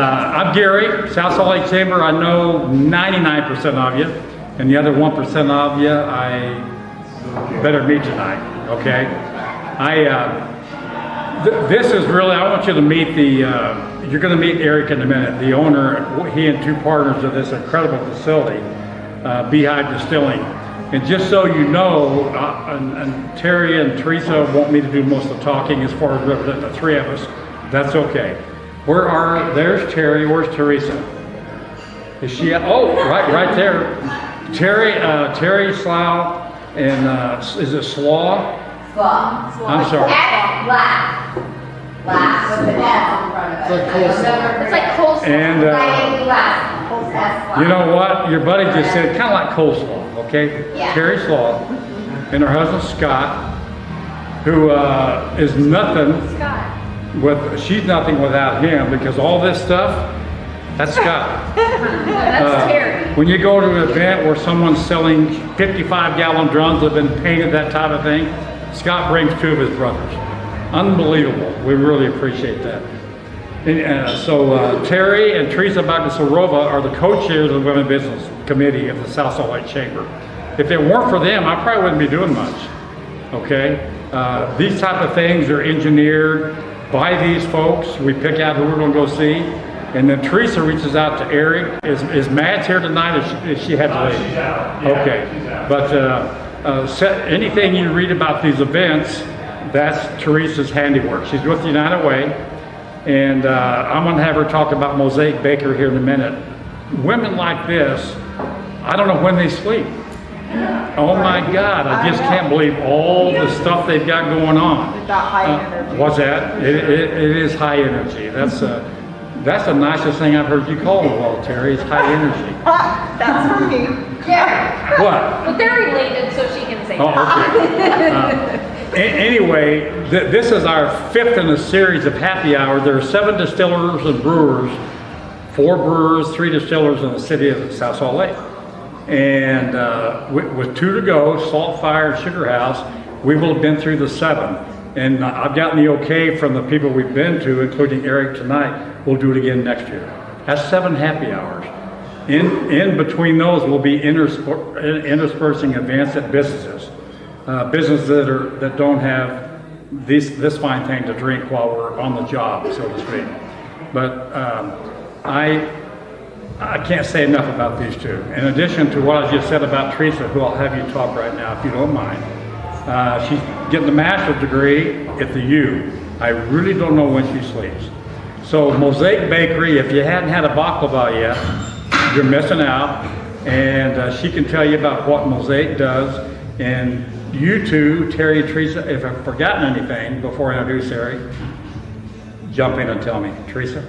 I'm Gary, South Salt Lake Chamber. I know 99% of you, and the other 1% of you, I better meet tonight, okay? This is really, I want you to meet you're gonna meet Eric in a minute, the owner. He and two partners of this incredible facility, Beehive Distilling. And just so you know, and Terry and Teresa want me to do most of the talking as far as representing the three of us. That's okay. There's Terry, where's Teresa? Is she, right there. Terry Slough, and is it Slaw? Slaw. I'm sorry. Black with an S in front of it. It's like coleslaw. And you know what? Your buddy just said kind of like coleslaw, okay? Yeah. Terry Slaw and her husband Scott, who is nothing. She's nothing without him, because all this stuff, that's Scott. That's Terry. When you go to an event where someone's selling 55-gallon drums that have been painted, that type of thing, Scott brings two of his brothers. Unbelievable. We really appreciate that. And, Terry and Teresa Baglesarova are the co-chairs of the Women's Business Committee of the South Salt Lake Chamber. If it weren't for them, I probably wouldn't be doing much, okay? These type of things are engineered by these folks. We pick out who we're gonna go see. And then Teresa reaches out to Eric. Is Mads here tonight, or she had to leave? She's out. Yeah, Okay, she's out. but anything you read about these events, that's Teresa's handiwork. She's with United Way, and I'm gonna have her talk about Mosaic Bakery here in a minute. Women like this, I don't know when they sleep. Oh my God, I just can't believe all the stuff they've got going on. We've got high energy. What's that? It is high energy. That's the nicest thing I've heard you call it, well, Terry, is high energy. That's for me. Yeah. What? But they're related, so she can say that. Okay. Anyway, this is our fifth in a series of happy hour. There are 7 distillers and brewers, 4 brewers, 3 distillers in the city of South Salt Lake. And with 2 to go, Salt Fire and Sugar House, we will have been through the 7. And I've gotten the okay from the people we've been to, including Eric tonight. We'll do it again next year. That's 7 happy hours. In between those, we'll be interspersing events at businesses. Businesses that don't have this fine thing to drink while we're on the job, so to speak. But I can't say enough about these two. In addition to what I just said about Teresa, who I'll have you talk right now, if you don't mind. She's getting a master's degree at the U. I really don't know when she sleeps. So Mosaic Bakery, if you hadn't had a baklava yet, you're missing out. And she can tell you about what Mosaic does. And you two, Terry and Teresa, if I've forgotten anything before I introduce Terry, jump in and tell me. Teresa?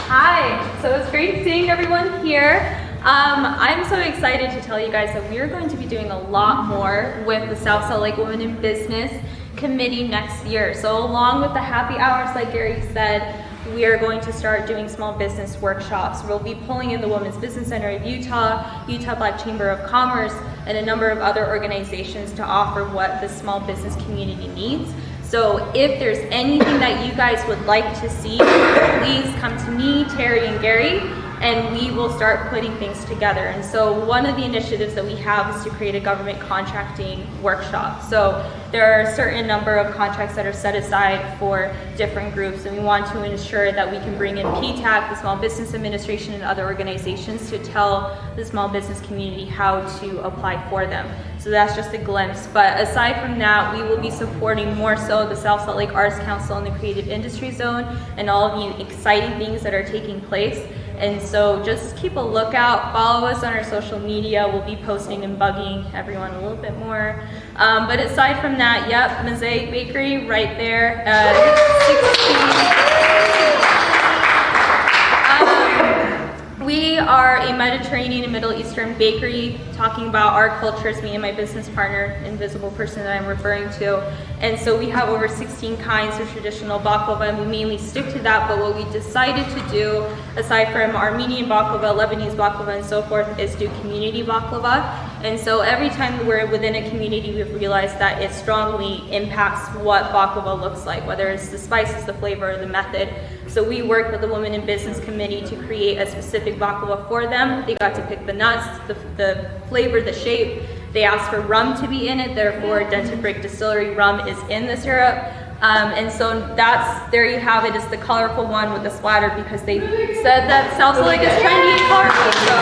Hi, so it's great seeing everyone here. I'm so excited to tell you guys that we are going to be doing a lot more with the South Salt Lake Women in Business Committee next year. So along with the happy hours, like Gary said, we are going to start doing small business workshops. We'll be pulling in the Women's Business Center of Utah, Utah Black Chamber of Commerce, and a number of other organizations to offer what the small business community needs. So if there's anything that you guys would like to see, please come to me, Terry, and Gary, and we will start putting things together. And so one of the initiatives that we have is to create a government contracting workshop. So there are a certain number of contracts that are set aside for different groups, and we want to ensure that we can bring in PTAC, the Small Business Administration, and other organizations to tell the small business community how to apply for them. So that's just a glimpse. But aside from that, we will be supporting more so the South Salt Lake Arts Council and the Creative Industry Zone and all of the exciting things that are taking place. And so just keep a lookout, follow us on our social media. We'll be posting and bugging everyone a little bit more. But aside from that, yep, Mosaic Bakery right there. 16. We are a Mediterranean and Middle Eastern bakery, talking about our cultures, me and my business partner, invisible person that I'm referring to. And so we have over 16 kinds of traditional baklava, and we mainly stick to that. But what we decided to do, aside from Armenian baklava, Lebanese baklava, and so forth, is do community baklava. And so every time we're within a community, we've realized that it strongly impacts what baklava looks like, whether it's the spices, the flavor, the method. So we worked with the Women in Business Committee to create a specific baklava for them. They got to pick the nuts, the flavor, the shape. They asked for rum to be in it, therefore Beehive Distillery rum is in the syrup. And so there you have it. It's the colorful one with the splatter because they said that Salsa Lake is trendy and colorful. So,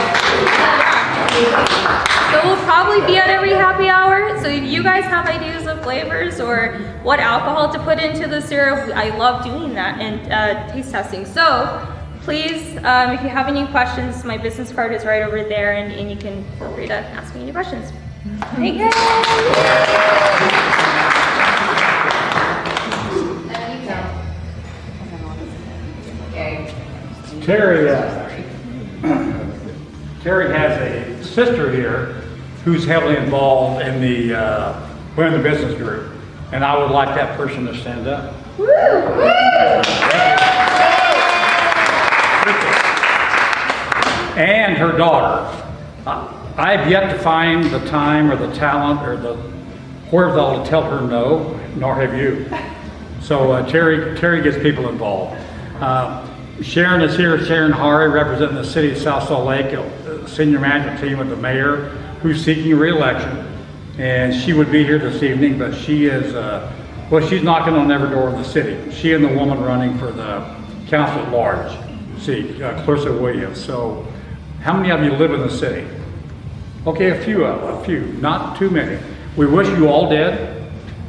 yeah. So we'll probably be at every happy hour. So if you guys have ideas of flavors or what alcohol to put into the syrup, I love doing that and taste testing. So please, if you have any questions, my business card is right over there and you can feel free to ask me any questions. Thank you. Terry has a sister here who's heavily involved in the Women in Business group, and I would like that person to stand up. Woo! And her daughter. I've yet to find the time or the talent or the wherewithal to tell her no, nor have you. So Terry gets people involved. Sharon is here, Sharon Hari, representing the city of South Salt Lake, senior management team with the mayor, who's seeking re-election. And she would be here this evening, but she is, she's knocking on every door of the city. She and the woman running for the council at large seat, Clarissa Williams. So how many of you live in the city? Okay, a few, not too many. We wish you all did,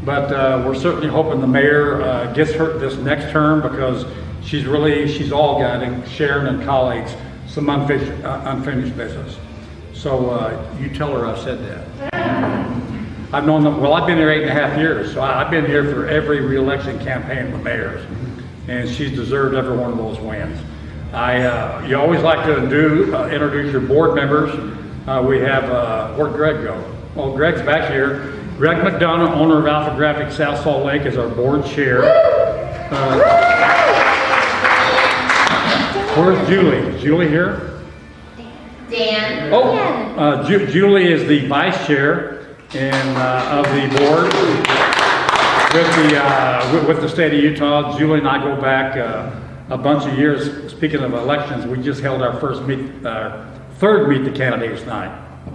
but we're certainly hoping the mayor gets her this next term because she's all guiding Sharon and colleagues some unfinished business. So you tell her I said that. I've known them, well, I've been here 8.5 years, so I've been here for every re-election campaign of the mayor's, and she's deserved every one of those wins. You always like to introduce your board members. We have, where'd Greg go? Oh, Greg's back here. Greg McDonough, owner of Alpha Graphics South Salt Lake, is our board chair. Where's Julie? Is Julie here? Dan. Oh, Julie is the vice chair of the board with the state of Utah. Julie and I go back a bunch of years. Speaking of elections, we just held our third Meet the Candidates night.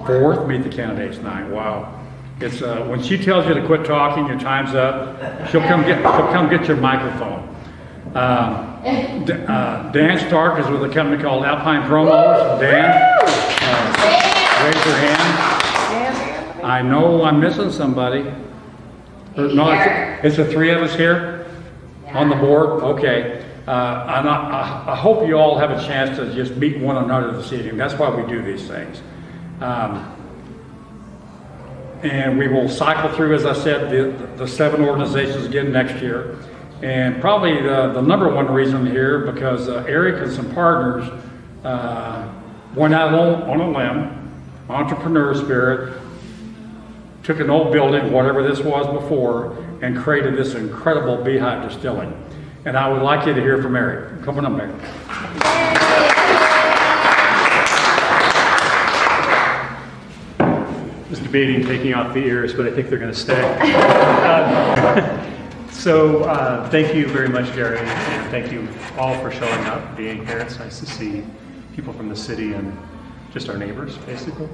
Fourth Meet the Candidates night. Wow. It's when she tells you to quit talking, your time's up. She'll come get your microphone. Dan Stark is with a company called Alpine Promos. Dan, raise your hand. I know I'm missing somebody. No, it's the three of us here on the board. Okay. I hope you all have a chance to just meet one another this evening. That's why we do these things. And we will cycle through, as I said, the 7 organizations again next year. And probably the number one reason here, because Eric and some partners went out on a limb, entrepreneur spirit, took an old building, whatever this was before, and created this incredible Beehive Distilling. And I would like you to hear from Eric. Come on up, Eric. I was debating taking off the ears, but I think they're going to stay. So thank you very much, Jerry, and thank you all for showing up, being here. It's nice to see people from the city and just our neighbors, basically.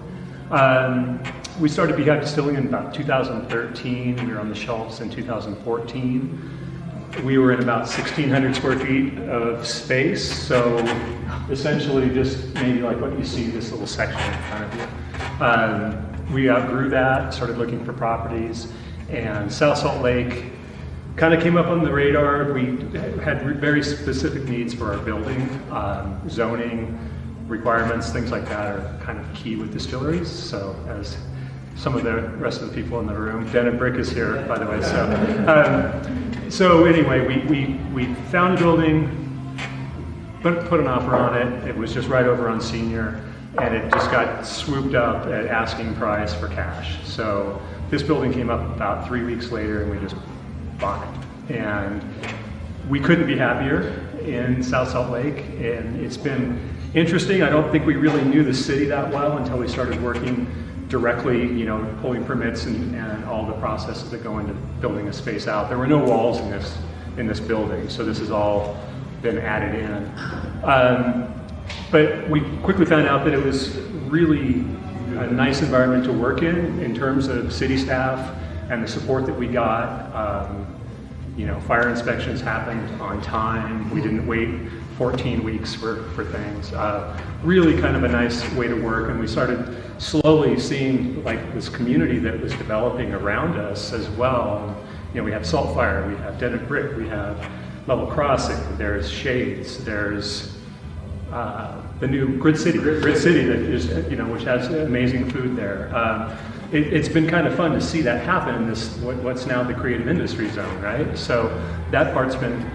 We started Beehive Distilling in about 2013. We were on the shelves in 2014. We were in about 1,600 square feet of space, so essentially just maybe like what you see, this little section in front of you. We outgrew that, started looking for properties, and South Salt Lake kind of came up on the radar. We had very specific needs for our building, zoning requirements, things like that are kind of key with distilleries. So as some of the rest of the people in the room, Den and Brick is here, by the way. So anyway, we found a building, put an offer on it. It was just right over on Senior, and it just got swooped up at asking price for cash. So this building came up about 3 weeks later, and we just bought it. And we couldn't be happier in South Salt Lake, and it's been interesting. I don't think we really knew the city that well until we started working directly, pulling permits and all the processes that go into building a space out. There were no walls in this building, so this has all been added in. But we quickly found out that it was really a nice environment to work in terms of city staff and the support that we got. Fire inspections happened on time. We didn't wait 14 weeks for things. Really kind of a nice way to work, and we started slowly seeing like this community that was developing around us as well. We have Salt Fire, we have Dead Brick, we have Level Crossing, there's Shades, there's the new Grid City that is, which has amazing food there. It's been kind of fun to see that happen in this what's now the creative industry zone, right? So that part's been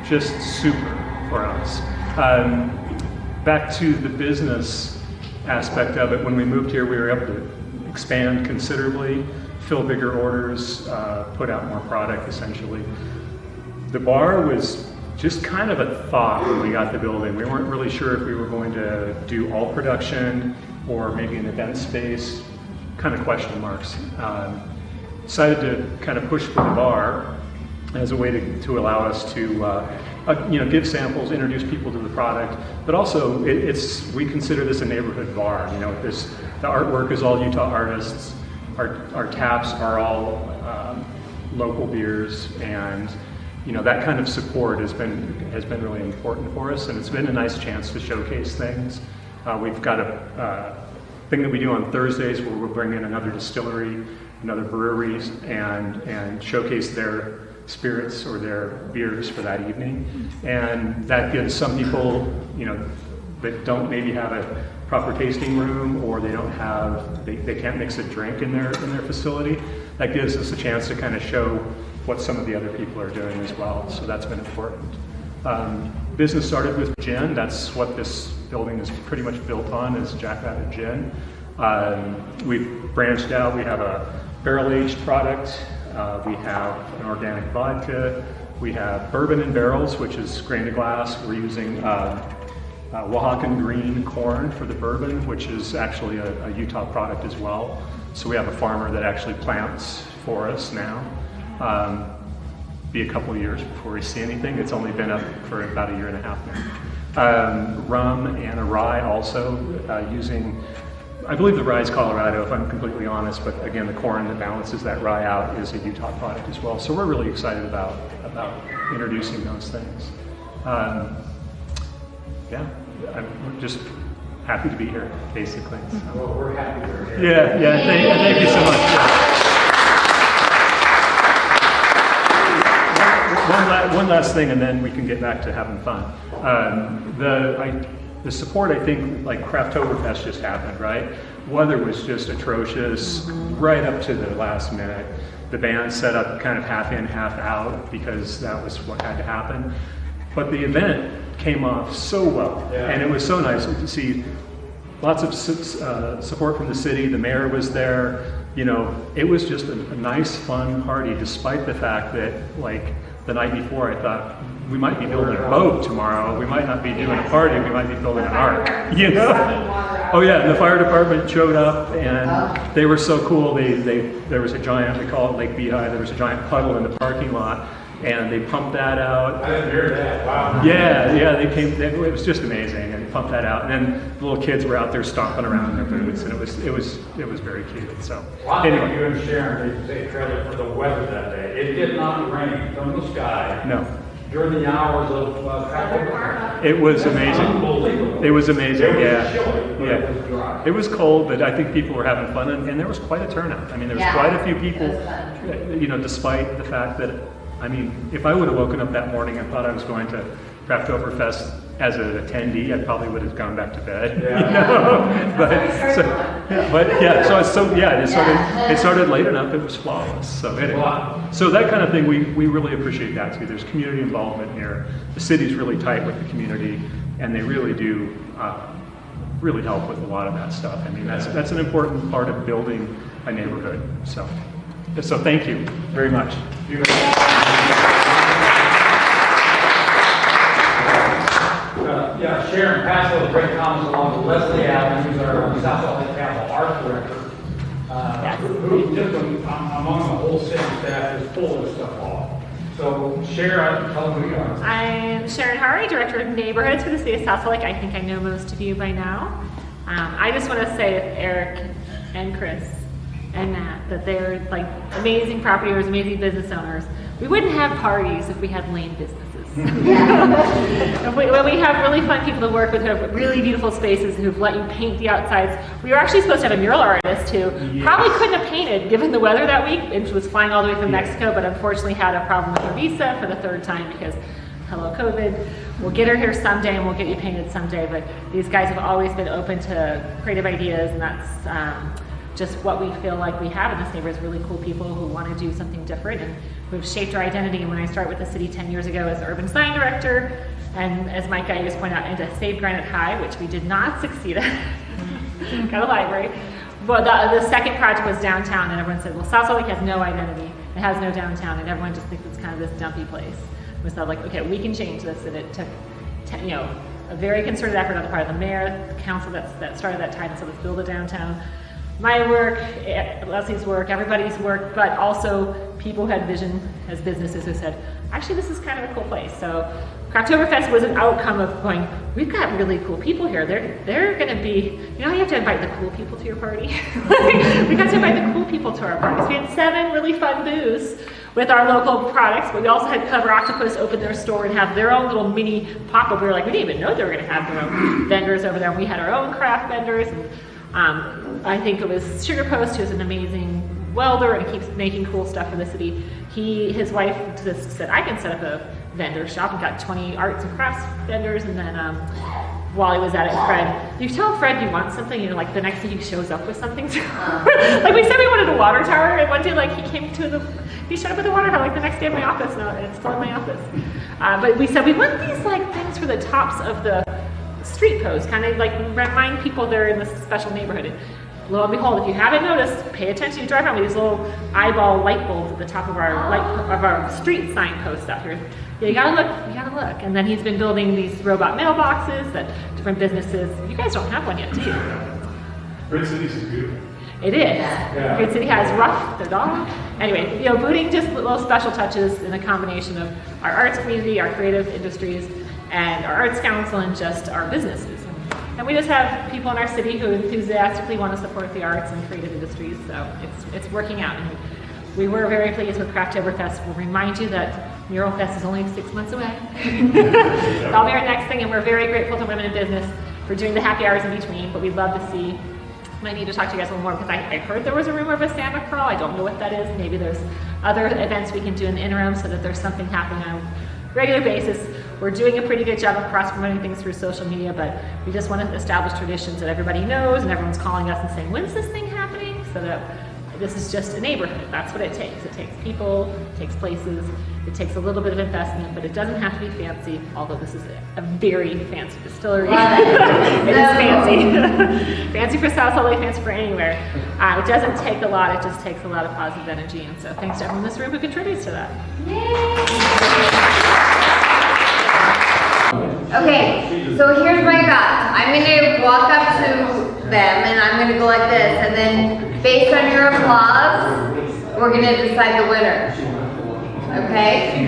just super for us. Back to the business aspect of it, when we moved here, we were able to expand considerably, fill bigger orders, put out more product essentially. The bar was just kind of a thought when we got the building. We weren't really sure if we were going to do all production or maybe an event space, kind of question marks. Decided to kind of push for the bar as a way to allow us to give samples, introduce people to the product, but also we consider this a neighborhood bar. The artwork is all Utah artists. Our taps are all local beers, and that kind of support has been really important for us, and it's been a nice chance to showcase things. We've got a thing that we do on Thursdays where we'll bring in another distillery, another brewery, and showcase their spirits or their beers for that evening. And that gives some people, that don't maybe have a proper tasting room, or they can't mix a drink in their facility. That gives us a chance to kind of show what some of the other people are doing as well. So that's been important. Business started with gin. That's what this building is pretty much built on, is Jackrabbit Gin. We've branched out. We have a barrel-aged product. We have an organic vodka. We have bourbon in barrels, which is grain to glass. We're using Oaxacan green corn for the bourbon, which is actually a Utah product as well. So we have a farmer that actually plants for us now. Be a couple of years before we see anything. It's only been up for about a year and a half now. Rum and a rye also, using, I believe the rye is Colorado, if I'm completely honest, but again, the corn that balances that rye out is a Utah product as well. So we're really excited about introducing those things. I'm just happy to be here, basically. So. Well, we're happy you're here. Thank you so much. Yeah. One last thing, and then we can get back to having fun. The support, I think, like Crafttoberfest just happened, right? Weather was just atrocious right up to the last minute. The band set up kind of half in, half out, because that was what had to happen. But the event came off so well, and it was so nice to see lots of support from the city. The mayor was there. It was just a nice, fun party, despite the fact that, like, the night before, I thought, we might be building a boat tomorrow. We might not be doing a party. We might be building an ark. Oh yeah, and the fire department showed up, and they were so cool. There was a giant, we call it Lake Beehive. There was a giant puddle in the parking lot, and they pumped that out. I didn't hear that. Wow. Yeah, they came. It was just amazing, and they pumped that out. And then the little kids were out there stomping around in their boots, and it was very cute. So Anyway, you and Sharon, they take credit for the weather that day. It did not rain from the sky. No. During the hours of Crafttoberfest. It was amazing. Unbelievable. It was amazing. It was Yeah. chilly, but it was dry. It was cold, but I think people were having fun, and there was quite a turnout. I mean, there was quite a few people, despite the fact that, if I would have woken up that morning and thought I was going to Crafttoberfest as an attendee, I probably would have gone back to bed. It started late enough. It was flawless. So anyway, so that kind of thing, we really appreciate that too. There's community involvement here. The city's really tight with the community, and they really do really help with a lot of that stuff. That's an important part of building a neighborhood. So thank you very much. Sharon passed those great comments along to Leslie Allen, who's our South Salt Lake Capital Arts Director. who just among the whole city staff is pulling this stuff off. So Sharon, tell them who you are. I'm Sharon Hari, Director of Neighborhoods for the City of South Salt Lake. I think I know most of you by now. I just want to say to Eric and Chris and Matt that they're like amazing property owners, amazing business owners. We wouldn't have parties if we had lame businesses. When we have really fun people to work with who have really beautiful spaces who've let you paint the outsides. We were actually supposed to have a mural artist who probably couldn't have painted given the weather that week, and she was flying all the way from Mexico, but unfortunately had a problem with her visa for the third time because hello COVID. We'll get her here someday and we'll get you painted someday, but these guys have always been open to creative ideas, and that's just what we feel like we have in this neighborhood is really cool people who want to do something different, and we've shaped our identity. And when I started with the city 10 years ago as urban design director, and as Mike Guyos pointed out, into Save Granite High, which we did not succeed at, got a library. But the second project was downtown, and everyone said, well, South Salt Lake has no identity, it has no downtown, and everyone just thinks it's kind of this dumpy place. We thought like, okay, we can change this, and it took, a very concerted effort on the part of the mayor, the council that started that time and said, let's build a downtown. My work, Leslie's work, everybody's work, but also people who had vision as businesses who said, actually, this is kind of a cool place. So Crafttoberfest was an outcome of going, we've got really cool people here. They're going to be, you have to invite the cool people to your party. We got to invite the cool people to our parties. We had 7 really fun booths with our local products, but we also had Clever Octopus open their store and have their own little mini pop-up. We were like, we didn't even know they were going to have their own vendors over there. And we had our own craft vendors. And, I think it was Sugar Post, who's an amazing welder and keeps making cool stuff for the city. His wife just said, I can set up a vendor shop, and got 20 arts and crafts vendors. And then while he was at it, Fred, you tell Fred you want something, like the next day he shows up with something. Like we said we wanted a water tower, and one day like he showed up with a water tower like the next day in my office, and it's still in my office. But we said we want these like things for the tops of the street posts, kind of like remind people they're in this special neighborhood. And lo and behold, if you haven't noticed, pay attention. You drive around with these little eyeball light bulbs at the top of our street sign posts out here. Yeah, you gotta look. And then he's been building these robot mailboxes that different businesses. You guys don't have one yet, do you? Great Cities is beautiful. It is. Yeah. Great City has Rough, their dog. Anyway, booting just little special touches in a combination of our arts community, our creative industries, and our arts council, and just our businesses. And we just have people in our city who enthusiastically want to support the arts and creative industries, so it's working out. And we were very pleased with Crafttoberfest. We'll remind you that Mural Fest is only 6 months away. That'll be our next thing, and we're very grateful to Women in Business for doing the happy hours in between, but we'd love to see. I need to talk to you guys a little more, because I heard there was a rumor of a Santa crawl. I don't know what that is. Maybe there's other events we can do in the interim so that there's something happening on a regular basis. We're doing a pretty good job of cross-promoting things through social media, but we just want to establish traditions that everybody knows, and everyone's calling us and saying, when's this thing happening? So that this is just a neighborhood. That's what it takes. It takes people, it takes places, it takes a little bit of investment, but it doesn't have to be fancy, although this is a very fancy distillery. It is fancy. Fancy for South Salt Lake, fancy for anywhere. It doesn't take a lot, it just takes a lot of positive energy, and so thanks to everyone in this room who contributes to that. Yay! Okay, so here's my thought. I'm gonna walk up to them and I'm gonna go like this, and then based on your applause, we're gonna decide the winner. Okay?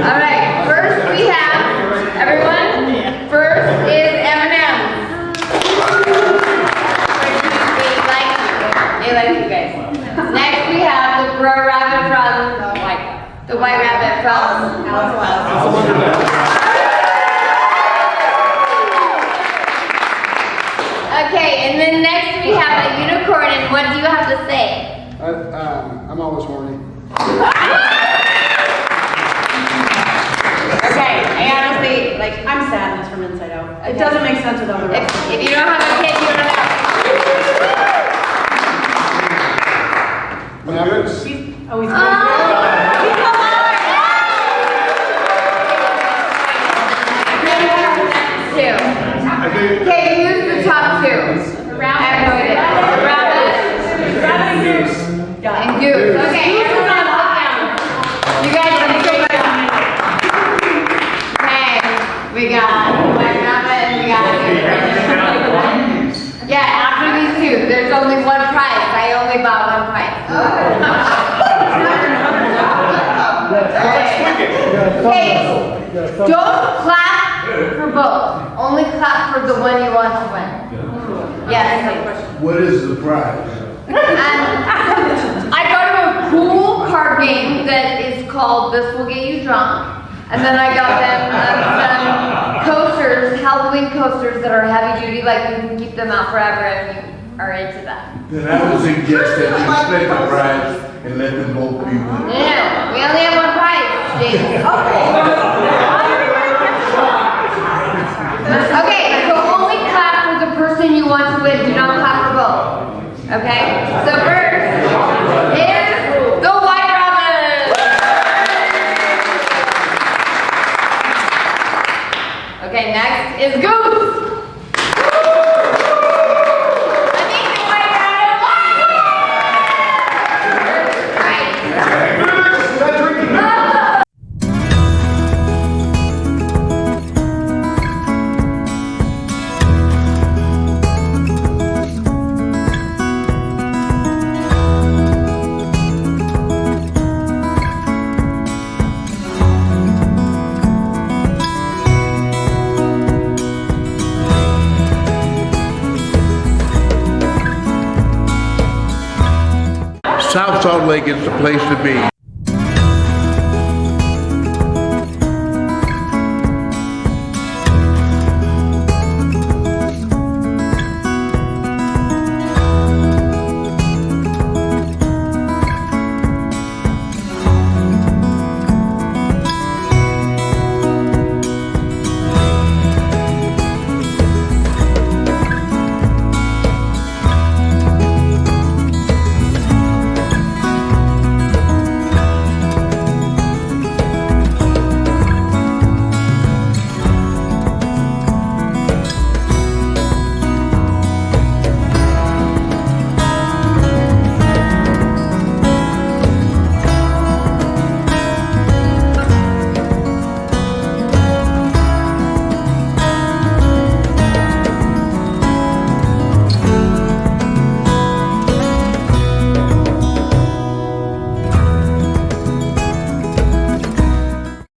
Alright, first we have, everyone, first is M&M's. They like you guys. Next we have the rabbit from the white rabbit from Okay, and then next we have a unicorn, and what do you have to say? I'm always horny. Okay, I honestly, I'm sadness from inside out. It doesn't make sense without the rest. if you don't have a kid, you don't have She's always good. Okay, who's the top two? Rabbit. And goose. Okay, everyone look down. You guys have a great time. Okay, we got white rabbit and we got goose. Yeah, after these two Okay, don't clap for both. Only clap for the one you want to win. Yes. What is the prize? I got him a cool card game that is called This Will Get You Drunk. And then I got them some coasters, Halloween coasters that are heavy duty, like you can keep them out forever if you are into that. Then I would suggest that you split the prize and let them both be winners. No, we only have one prize, Jason. Okay, so only clap for the person you want to win, do not clap for both. Okay? So first is the White Robin. Okay, next is Goose. Amazing White Robin. Right. South Salt Lake is the place to be.